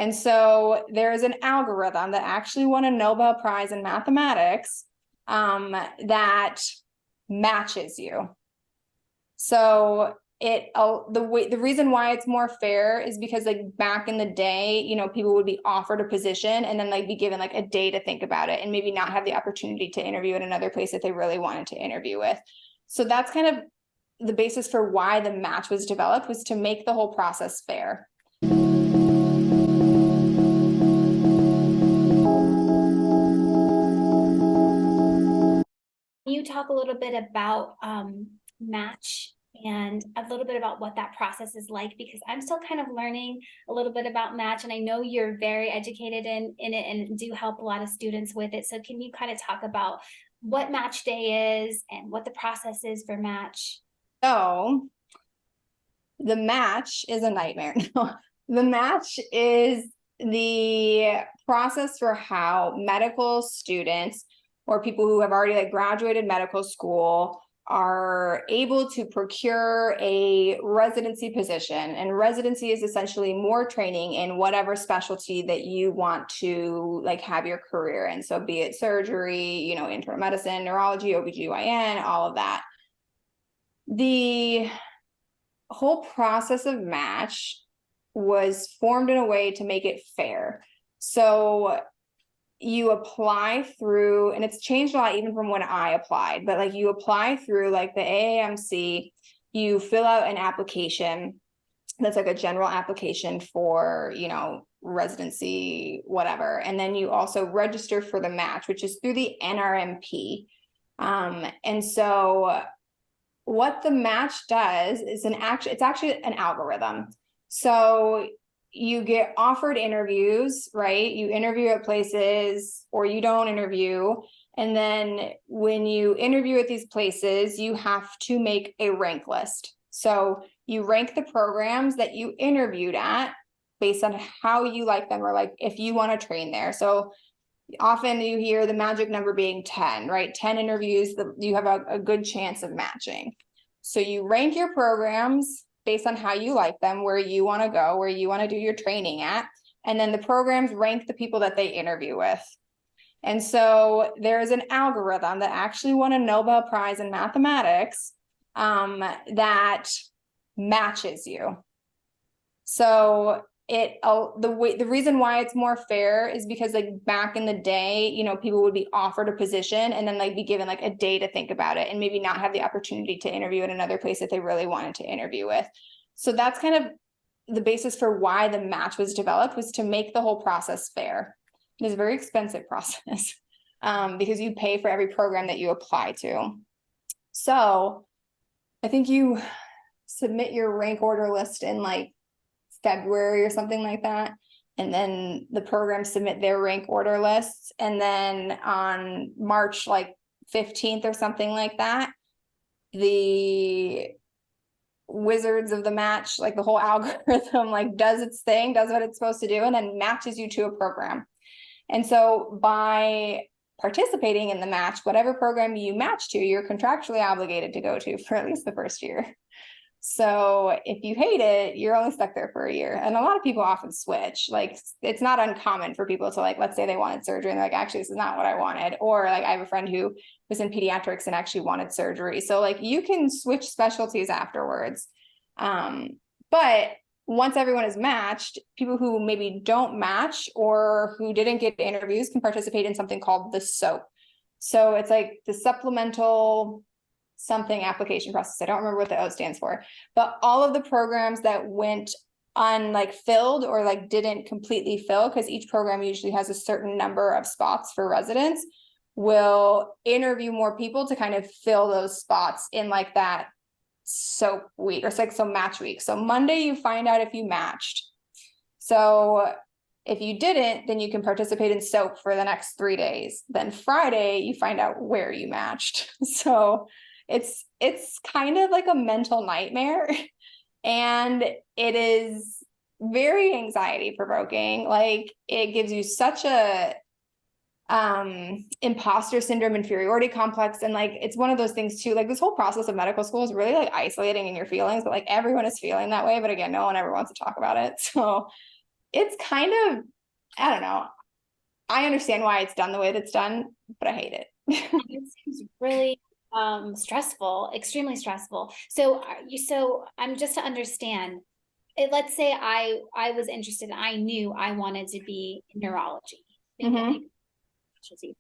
And so there is an algorithm that actually won a Nobel Prize in mathematics that matches you. So the reason why it's more fair is because like back in the day, you know, people would be offered a position and then like be given like a day to think about it and maybe not have the opportunity to interview at another place that they really wanted to interview with. So that's kind of the basis for why the match was developed, was to make the whole process fair. Can you talk a little bit about match and a little bit about what that process is like? Because I'm still kind of learning a little bit about match, and I know you're very educated in it and do help a lot of students with it. So can you kind of talk about what match day is and what the process is for match? So the match is a nightmare. The match is the process for how medical students or people who have already like graduated medical school are able to procure a residency position. And residency is essentially more training in whatever specialty that you want to like have your career in. So be it surgery, you know, internal medicine, neurology, OBGYN, all of that. The whole process of match was formed in a way to make it fair. So you apply through, and it's changed a lot even from when I applied, but like you apply through like the AAMC, you fill out an application that's like a general application for, you know, residency, whatever. And then you also register for the match, which is through the NRMP. And so what the match does is it's actually an algorithm. So you get offered interviews, right? You interview at places or you don't interview. And then when you interview at these places, you have to make a rank list. So you rank the programs that you interviewed at based on how you like them, or like if you want to train there. So often you hear the magic number being 10, right? 10 interviews, you have a good chance of matching. So you rank your programs based on how you like them, where you want to go, where you want to do your training at. And then the programs rank the people that they interview with. And so there is an algorithm that actually won a Nobel Prize in mathematics that matches you. So the reason why it's more fair is because like back in the day, you know, people would be offered a position and then like be given like a day to think about it and maybe not have the opportunity to interview at another place that they really wanted to interview with. So that's kind of the basis for why the match was developed, was to make the whole process fair. It is a very expensive process because you pay for every program that you apply to. So I think you submit your rank order list in like February or something like that. And then the programs submit their rank order lists. And then on March like 15th or something like that, the wizards of the match, like the whole algorithm, like does its thing, does what it's supposed to do, and then matches you to a program. And so by participating in the match, whatever program you match to, you're contractually obligated to go to for at least the first year. So if you hate it, you're only stuck there for a year. And a lot of people often switch. Like it's not uncommon for people to like, let's say they wanted surgery and they're like, actually, this is not what I wanted. Or like I have a friend who was in pediatrics and actually wanted surgery. So like you can switch specialties afterwards. But once everyone is matched, people who maybe don't match or who didn't get interviews can participate in something called the SOAP. So it's like the supplemental something application process. I don't remember what the O stands for, but all of the programs that went filled or like didn't completely fill, because each program usually has a certain number of spots for residents, will interview more people to kind of fill those spots in like that SOAP week, or it's like so match week. So Monday you find out if you matched. So if you didn't, then you can participate in SOAP for the next 3 days. Then Friday you find out where you matched. So it's kind of like a mental nightmare, and it is very anxiety provoking. Like it gives you such a imposter syndrome, inferiority complex, and like it's one of those things too, like this whole process of medical school is really like isolating in your feelings, but like everyone is feeling that way, but again, no one ever wants to talk about it. So it's kind of, I don't know. I understand why it's done the way that's done, but I hate it. It seems really stressful, extremely stressful. So I'm just to understand it, let's say I was interested, I knew I wanted to be in neurology, Mhm.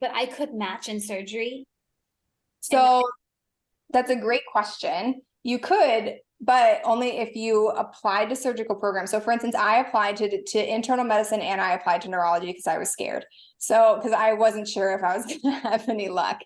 but I could match in surgery. So that's a great question. You could, but only if you applied to surgical programs. So for instance, I applied to internal medicine and I applied to neurology because I was scared. So because I wasn't sure if I was gonna have any luck.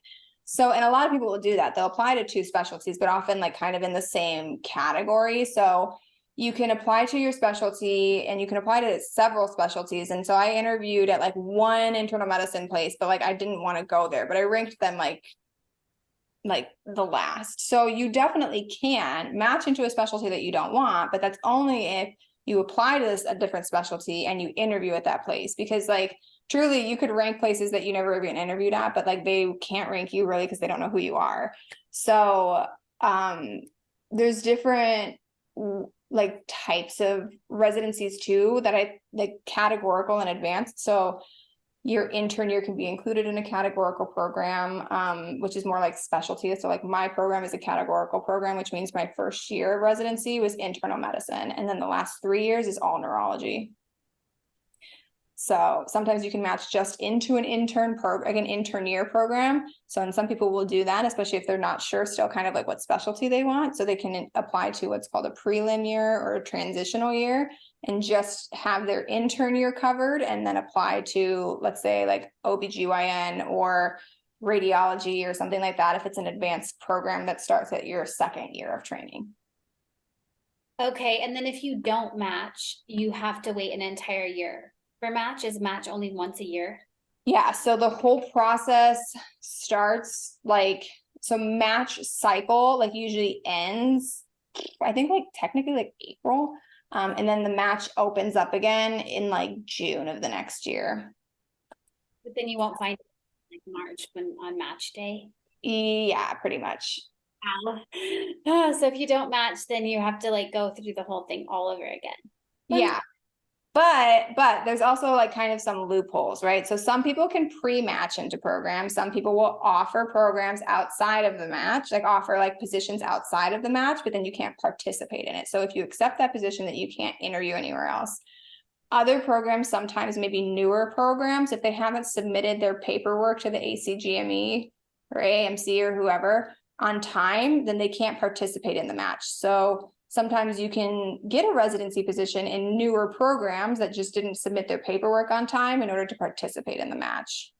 So, and a lot of people will do that. They'll apply to two specialties, but often like kind of in the same category. So you can apply to your specialty and you can apply to several specialties. And so I interviewed at like one internal medicine place, but like I didn't want to go there, but I ranked them like the last. So you definitely can match into a specialty that you don't want, but that's only if you apply to a different specialty and you interview at that place. Because like truly you could rank places that you never even interviewed at, but like they can't rank you really because they don't know who you are. So there's different like types of residencies too that I like categorical and advanced. So your intern year can be included in a categorical program, which is more like specialty. So like my program is a categorical program, which means my first year of residency was internal medicine. And then the last 3 years is all neurology. So sometimes you can match just into an intern year program. So, and some people will do that, especially if they're not sure still kind of like what specialty they want. So they can apply to what's called a prelim year or a transitional year and just have their intern year covered and then apply to, let's say like OBGYN or radiology or something like that if it's an advanced program that starts at your second year of training. Okay, and then if you don't match, you have to wait an entire year. For match, is match only once a year? Yeah, so the whole process starts like, so match cycle like usually ends, I think like technically like April. And then the match opens up again in like June of the next year. But then you won't find it like March when on match day. Yeah, pretty much. Ow. Oh, so if you don't match, then you have to like go through the whole thing all over again. Yeah. But there's also like kind of some loopholes, right? So some people can pre-match into programs. Some people will offer programs outside of the match, like offer like positions outside of the match, but then you can't participate in it. So if you accept that position, that you can't interview anywhere else. Other programs, sometimes maybe newer programs, if they haven't submitted their paperwork to the ACGME or AMC or whoever on time, then they can't participate in the match. So sometimes you can get a residency position in newer programs that just didn't submit their paperwork on time in order to participate in the match.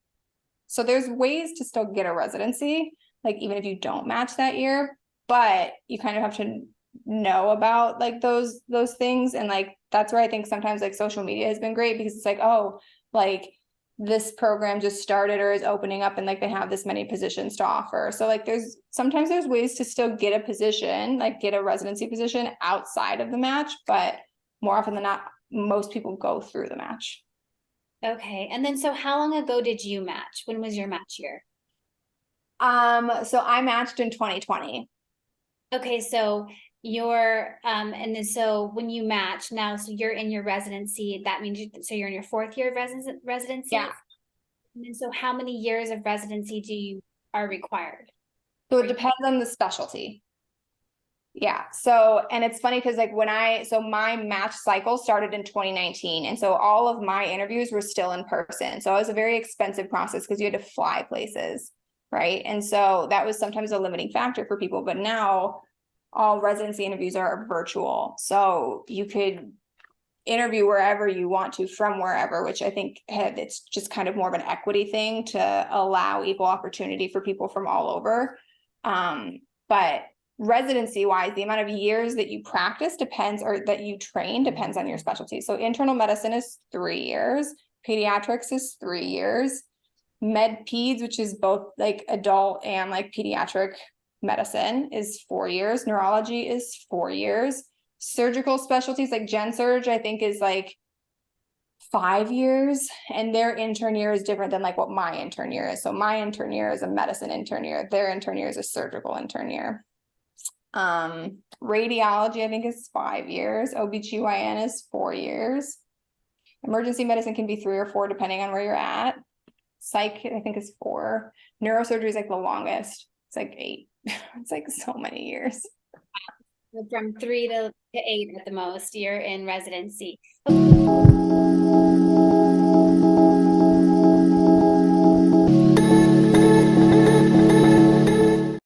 So there's ways to still get a residency, like even if you don't match that year, but you kind of have to know about like those things. And like that's where I think sometimes like social media has been great because it's like, oh, like this program just started or is opening up and like they have this many positions to offer. So like sometimes there's ways to still get a position, like get a residency position outside of the match, but more often than not, most people go through the match. Okay, and then so how long ago did you match? When was your match year? So I matched in 2020. Okay, so you're and then so when you match now, so you're in your residency, that means so you're in your fourth year of residency? Yeah. And then so how many years of residency do you are required? So it depends on the specialty. Yeah. So, and it's funny because like so my match cycle started in 2019. And so all of my interviews were still in person. So it was a very expensive process because you had to fly places. Right. And so that was sometimes a limiting factor for people. But now all residency interviews are virtual. So you could interview wherever you want to from wherever, which I think it's just kind of more of an equity thing to allow equal opportunity for people from all over. But residency wise, the amount of years that you practice depends, or that you train depends on your specialty. So internal medicine is 3 years, pediatrics is 3 years, med peds, which is both like adult and like pediatric medicine, is 4 years, neurology is 4 years, surgical specialties like gen surge I think is like 5 years, and their intern year is different than like what my intern year is. So my intern year is a medicine intern year, their intern year is a surgical intern year. Radiology I think is 5 years, OBGYN is 4 years, Emergency medicine can be 3 or 4, depending on where you're at. Psych, I think, is 4. Neurosurgery is like the longest. It's like 8. It's like so many years. From 3 to 8 at the most, you're in residency.